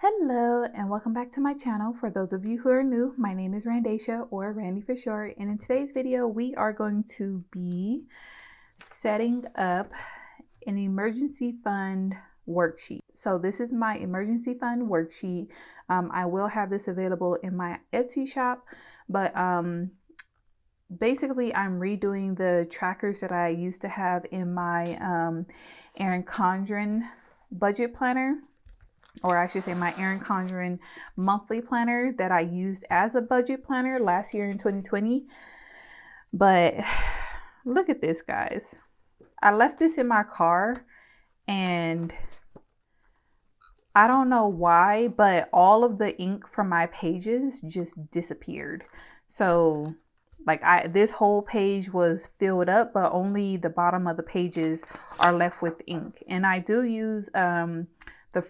Hello and welcome back to my channel. For those of you who are new, my name is Randacia, or Randy for short, and in today's video we are going to be setting up an emergency fund worksheet. So this is my emergency fund worksheet. I will have this available in my Etsy shop, but basically I'm redoing the trackers that I used to have in my Erin Condren budget planner, or I should say my Erin Condren monthly planner that I used as a budget planner last year in 2020. But look at this, guys. I left this in my car and I don't know why, but all of the ink from my pages just disappeared. So like this whole page was filled up, but only the bottom of the pages are left with ink. And I do use the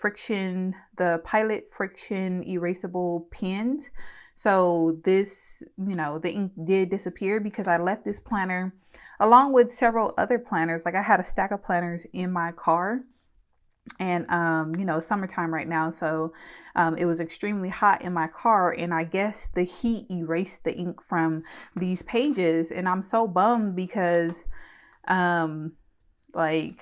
Pilot Frixion Erasable pens. So this, the ink did disappear because I left this planner along with several other planners. Like I had a stack of planners in my car, and summertime right now, so it was extremely hot in my car, and I guess the heat erased the ink from these pages, and I'm so bummed because like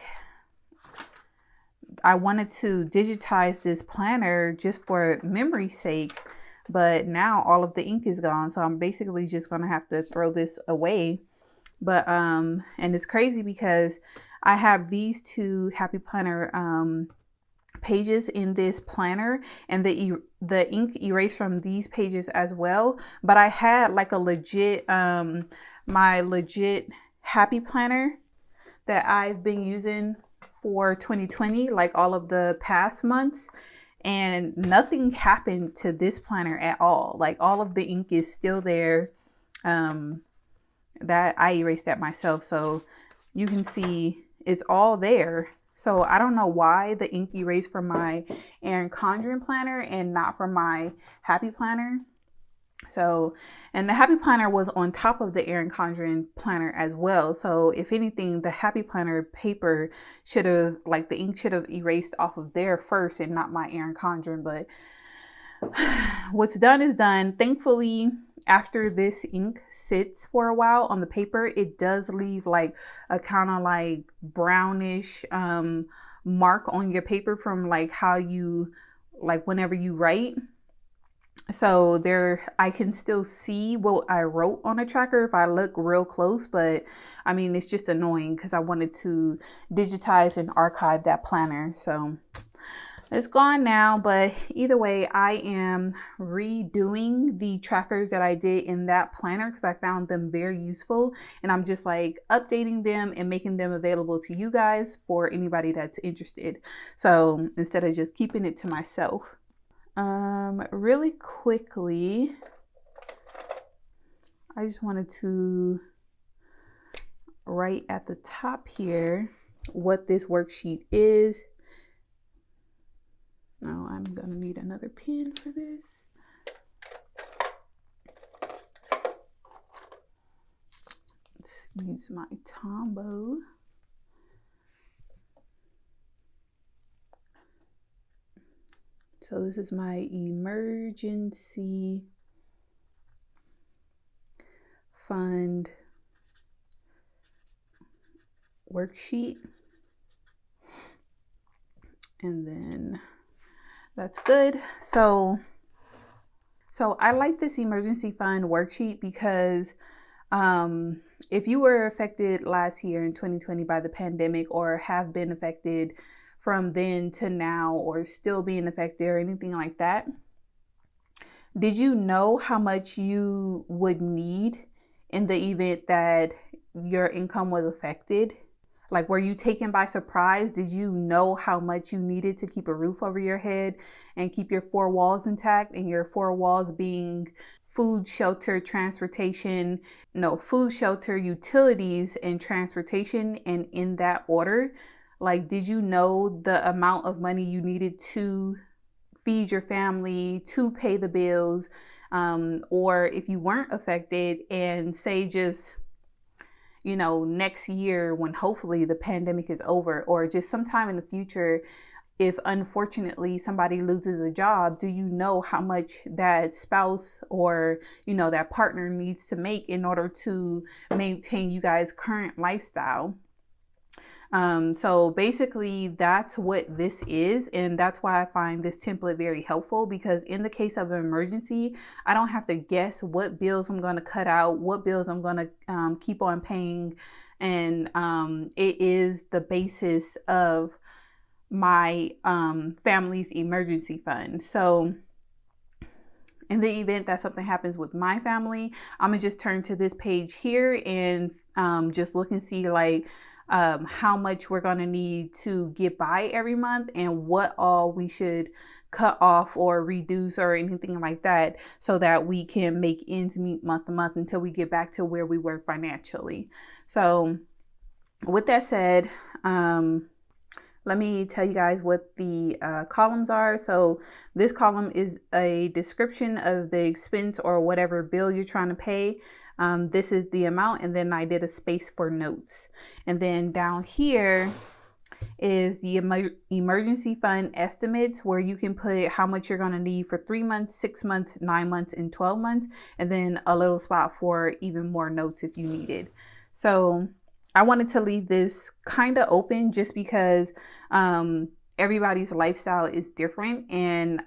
I wanted to digitize this planner just for memory's sake, but now all of the ink is gone, so I'm basically just gonna have to throw this away. But and it's crazy because I have these two Happy Planner pages in this planner, and the ink erased from these pages as well. But I had like a legit my legit Happy Planner that I've been using for 2020, like all of the past months, and nothing happened to this planner at all. Like all of the ink is still there. That I erased that myself, so you can see it's all there. So I don't know why the ink erased from my Erin Condren planner and not from my Happy Planner. So, and the Happy Planner was on top of the Erin Condren planner as well. So if anything, the Happy Planner paper should have, like the ink should have erased off of there first and not my Erin Condren. But what's done is done. Thankfully, after this ink sits for a while on the paper, it does leave like a kind of like brownish mark on your paper from like how you, like whenever you write. So there, I can still see what I wrote on a tracker if I look real close, but I mean, it's just annoying because I wanted to digitize and archive that planner. So it's gone now, but either way, I am redoing the trackers that I did in that planner because I found them very useful, and I'm just like updating them and making them available to you guys for anybody that's interested. So instead of just keeping it to myself. Really quickly, I just wanted to write at the top here what this worksheet is. Now I'm gonna need another pen for this. Let's use my Tombow. So this is my emergency fund worksheet. And then that's good. So I like this emergency fund worksheet because if you were affected last year in 2020 by the pandemic, or have been affected from then to now, or still being affected or anything like that, did you know how much you would need in the event that your income was affected? Like, were you taken by surprise? Did you know how much you needed to keep a roof over your head and keep your four walls intact? And your four walls being food, shelter, transportation, food, shelter, utilities, and transportation, and in that order. Like, did you know the amount of money you needed to feed your family, to pay the bills? Or if you weren't affected, and say just, next year when hopefully the pandemic is over, or just sometime in the future, if unfortunately somebody loses a job, do you know how much that spouse or, that partner needs to make in order to maintain you guys' current lifestyle? So basically that's what this is, and that's why I find this template very helpful, because in the case of an emergency, I don't have to guess what bills I'm going to cut out, what bills I'm going to keep on paying, and it is the basis of my family's emergency fund. So in the event that something happens with my family, I'm gonna just turn to this page here and just look and see like how much we're gonna need to get by every month and what all we should cut off or reduce or anything like that, so that we can make ends meet month to month until we get back to where we were financially. So with that said, let me tell you guys what the columns are. So this column is a description of the expense or whatever bill you're trying to pay. This is the amount, and then I did a space for notes. And then down here is the emergency fund estimates, where you can put how much you're going to need for 3 months, 6 months, 9 months, and 12 months. And then a little spot for even more notes if you needed. So I wanted to leave this kind of open just because everybody's lifestyle is different, and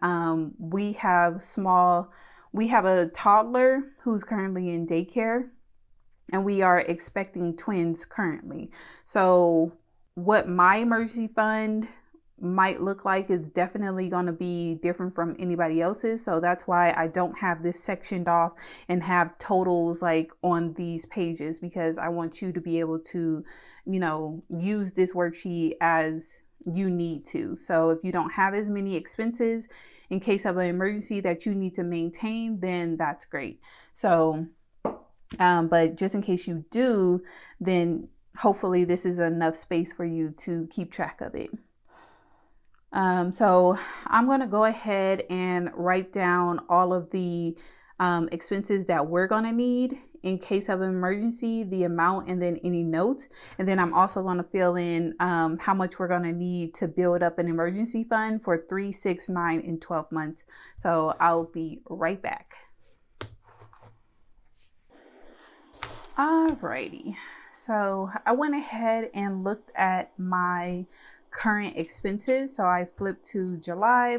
we have a toddler who's currently in daycare, and we are expecting twins currently. So what my emergency fund might look like is definitely going to be different from anybody else's. So that's why I don't have this sectioned off and have totals like on these pages, because I want you to be able to, use this worksheet as you need to. So if you don't have as many expenses in case of an emergency that you need to maintain, then that's great. So, but just in case you do, then hopefully this is enough space for you to keep track of it. So I'm going to go ahead and write down all of the expenses that we're going to need in case of an emergency, the amount, and then any notes. And then I'm also going to fill in how much we're going to need to build up an emergency fund for 3, 6, 9, and 12 months. So I'll be right back. Alrighty. So I went ahead and looked at my current expenses. So I flipped to July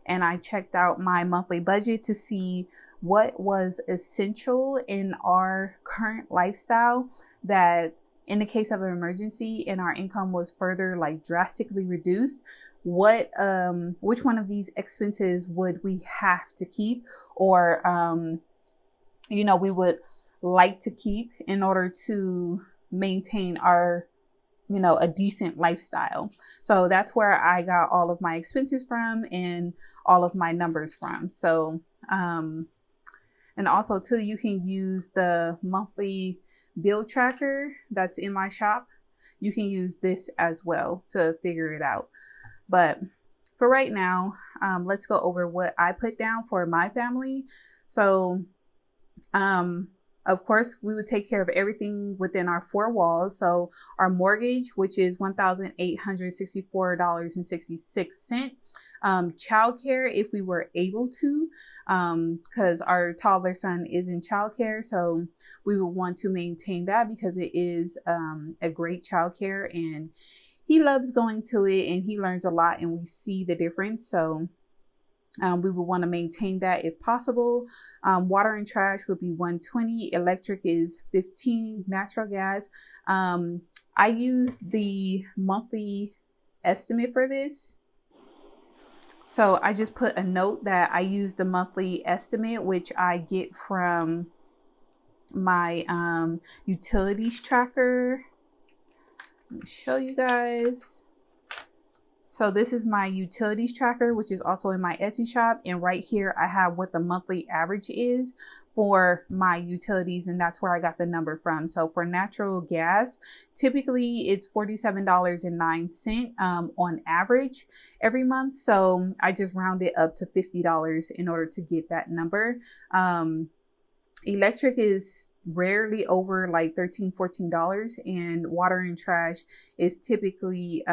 and I checked out my monthly budget to see what was essential in our current lifestyle, that in the case of an emergency and our income was further like drastically reduced, which one of these expenses would we have to keep, or we would like to keep in order to maintain our a decent lifestyle. So that's where I got all of my expenses from and all of my numbers from. So and also too, you can use the monthly bill tracker that's in my shop. You can use this as well to figure it out. But for right now, let's go over what I put down for my family. So of course, we would take care of everything within our 4 walls. So our mortgage, which is $1,864.66. Childcare, if we were able to, because our toddler son is in childcare. So we would want to maintain that because it is a great childcare, and he loves going to it and he learns a lot and we see the difference. So we would want to maintain that if possible. Water and trash would be $120. Electric is $15. Natural gas. I use the monthly estimate for this. So I just put a note that I use the monthly estimate, which I get from my utilities tracker. Let me show you guys. So this is my utilities tracker, which is also in my Etsy shop. And right here, I have what the monthly average is for my utilities. And that's where I got the number from. So for natural gas, typically it's $47.09 on average every month. So I just round it up to $50 in order to get that number. Electric is rarely over like $13, $14. And water and trash is typically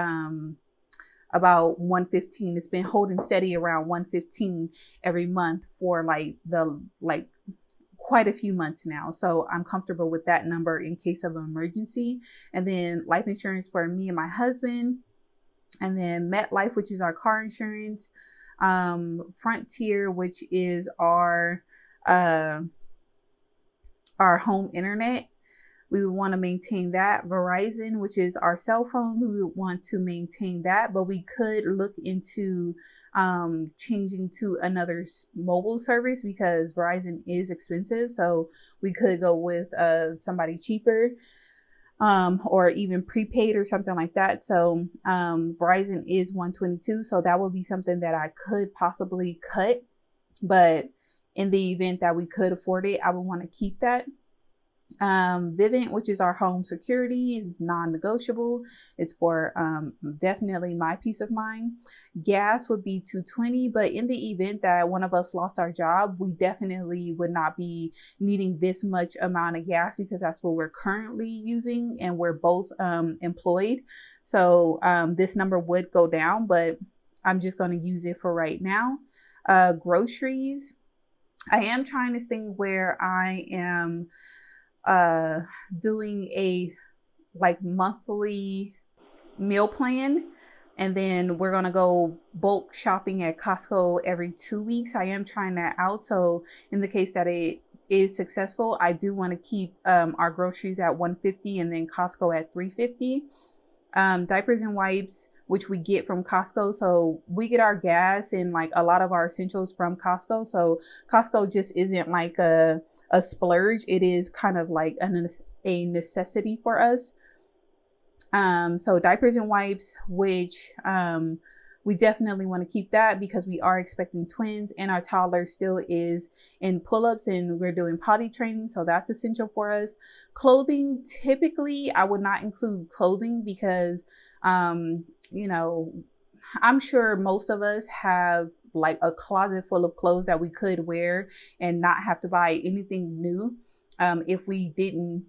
about 115. It's been holding steady around 115 every month for like quite a few months now. So I'm comfortable with that number in case of an emergency. And then life insurance for me and my husband, and then MetLife, which is our car insurance, Frontier, which is uh, our home internet. We would want to maintain that. Verizon, which is our cell phone, we would want to maintain that, but we could look into changing to another mobile service because Verizon is expensive. So we could go with somebody cheaper, or even prepaid or something like that. So Verizon is 122, so that would be something that I could possibly cut, but in the event that we could afford it, I would want to keep that. Vivint, which is our home security, is non-negotiable. It's for definitely my peace of mind. Gas would be 220, but in the event that one of us lost our job, we definitely would not be needing this much amount of gas because that's what we're currently using and we're both employed. So this number would go down, but I'm just going to use it for right now. Groceries, I am trying this thing where I am doing a like monthly meal plan, and then we're gonna go bulk shopping at Costco every 2 weeks. I am trying that out, so in the case that it is successful, I do want to keep our groceries at 150 and then Costco at 350. Diapers and wipes, which we get from Costco. So we get our gas and like a lot of our essentials from Costco. So Costco just isn't like a splurge. It is kind of like a necessity for us. So diapers and wipes, which we definitely want to keep that because we are expecting twins and our toddler still is in pull-ups and we're doing potty training. So that's essential for us. Clothing, typically I would not include clothing because, you know, I'm sure most of us have like a closet full of clothes that we could wear and not have to buy anything new, if we didn't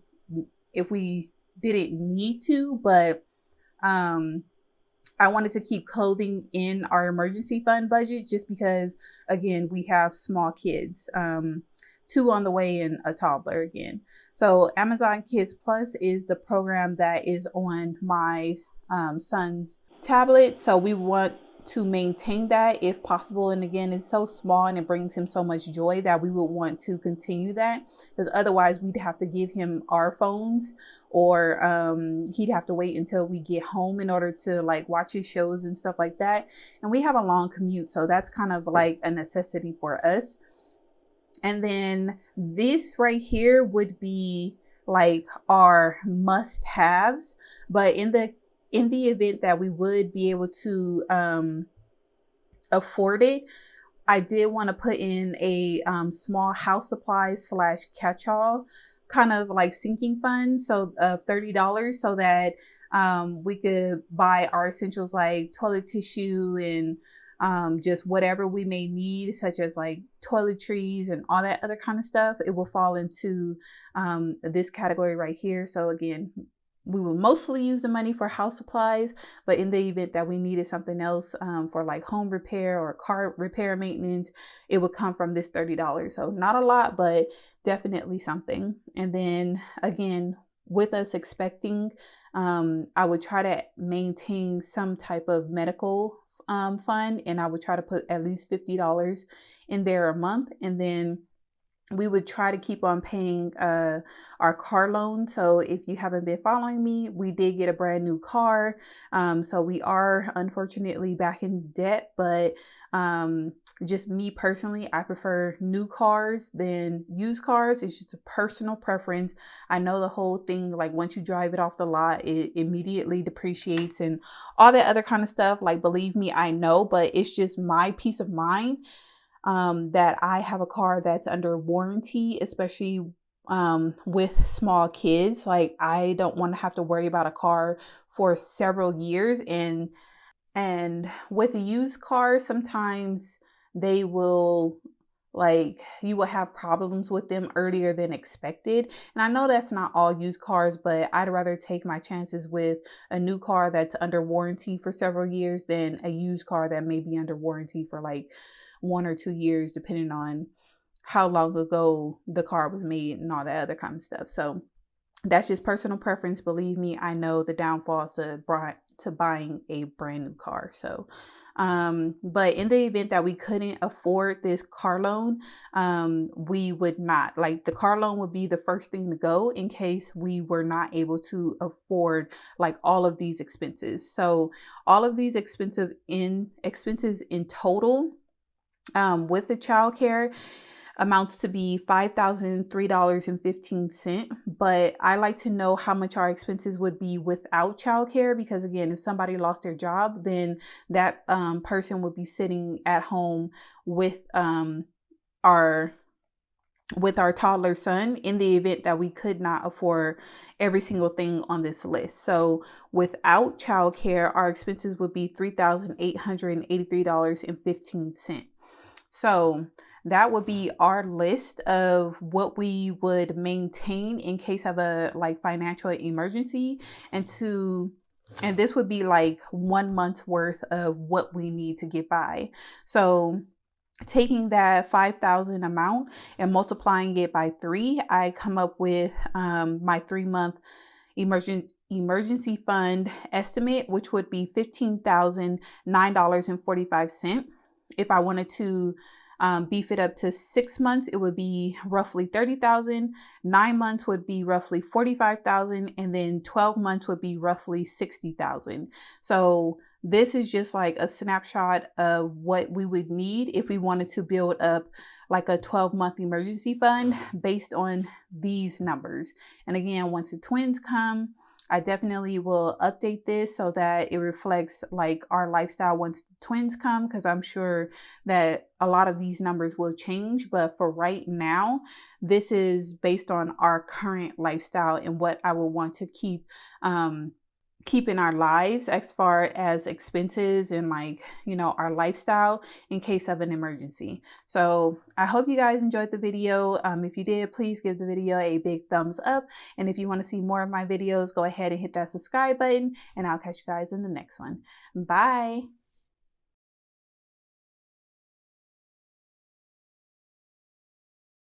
need to, but I wanted to keep clothing in our emergency fund budget just because, again, we have small kids, 2 on the way and a toddler again. So Amazon Kids Plus is the program that is on my son's tablet. So we want to maintain that if possible. And again, it's so small and it brings him so much joy that we would want to continue that, because otherwise we'd have to give him our phones, or he'd have to wait until we get home in order to like watch his shows and stuff like that. And we have a long commute, so that's kind of like a necessity for us. And then this right here would be like our must-haves, but in the event that we would be able to afford it, I did want to put in a small house supplies / catch-all kind of like sinking fund, so of $30, so that we could buy our essentials like toilet tissue and just whatever we may need, such as like toiletries and all that other kind of stuff. It will fall into this category right here. So again, we will mostly use the money for house supplies, but in the event that we needed something else for like home repair or car repair maintenance, it would come from this $30. So not a lot, but definitely something. And then again, with us expecting, I would try to maintain some type of medical fund, and I would try to put at least $50 in there a month. And then we would try to keep on paying our car loan. So if you haven't been following me, we did get a brand new car. So we are unfortunately back in debt, but just me personally, I prefer new cars than used cars. It's just a personal preference. I know the whole thing, like once you drive it off the lot, it immediately depreciates and all that other kind of stuff. Like, believe me, I know, but it's just my peace of mind that I have a car that's under warranty, especially with small kids. Like, I don't want to have to worry about a car for several years. And with used cars, sometimes they will like you will have problems with them earlier than expected. And I know that's not all used cars, but I'd rather take my chances with a new car that's under warranty for several years than a used car that may be under warranty for like 1 or 2 years, depending on how long ago the car was made and all that other kind of stuff. So that's just personal preference. Believe me, I know the downfalls to buying a brand new car. So but in the event that we couldn't afford this car loan, we would not, like, the car loan would be the first thing to go in case we were not able to afford like all of these expenses. So all of these expenses in total, with the childcare, amounts to be $5,003.15. But I like to know how much our expenses would be without childcare, because again, if somebody lost their job, then that person would be sitting at home with our toddler son in the event that we could not afford every single thing on this list. So without childcare, our expenses would be $3,883.15. So that would be our list of what we would maintain in case of a like financial emergency, and this would be like 1 month's worth of what we need to get by. So taking that 5,000 amount and multiplying it by 3, I come up with my 3-month emergency fund estimate, which would be $15,009.45. If I wanted to beef it up to 6 months, it would be roughly 30,000. 9 months would be roughly 45,000, and then 12 months would be roughly 60,000. So this is just like a snapshot of what we would need if we wanted to build up like a 12-month emergency fund based on these numbers. And again, once the twins come, I definitely will update this so that it reflects like our lifestyle once the twins come, because I'm sure that a lot of these numbers will change. But for right now, this is based on our current lifestyle and what I will want to keep in our lives as far as expenses and like, our lifestyle in case of an emergency. So I hope you guys enjoyed the video. If you did, please give the video a big thumbs up. And if you want to see more of my videos, go ahead and hit that subscribe button, and I'll catch you guys in the next one. Bye.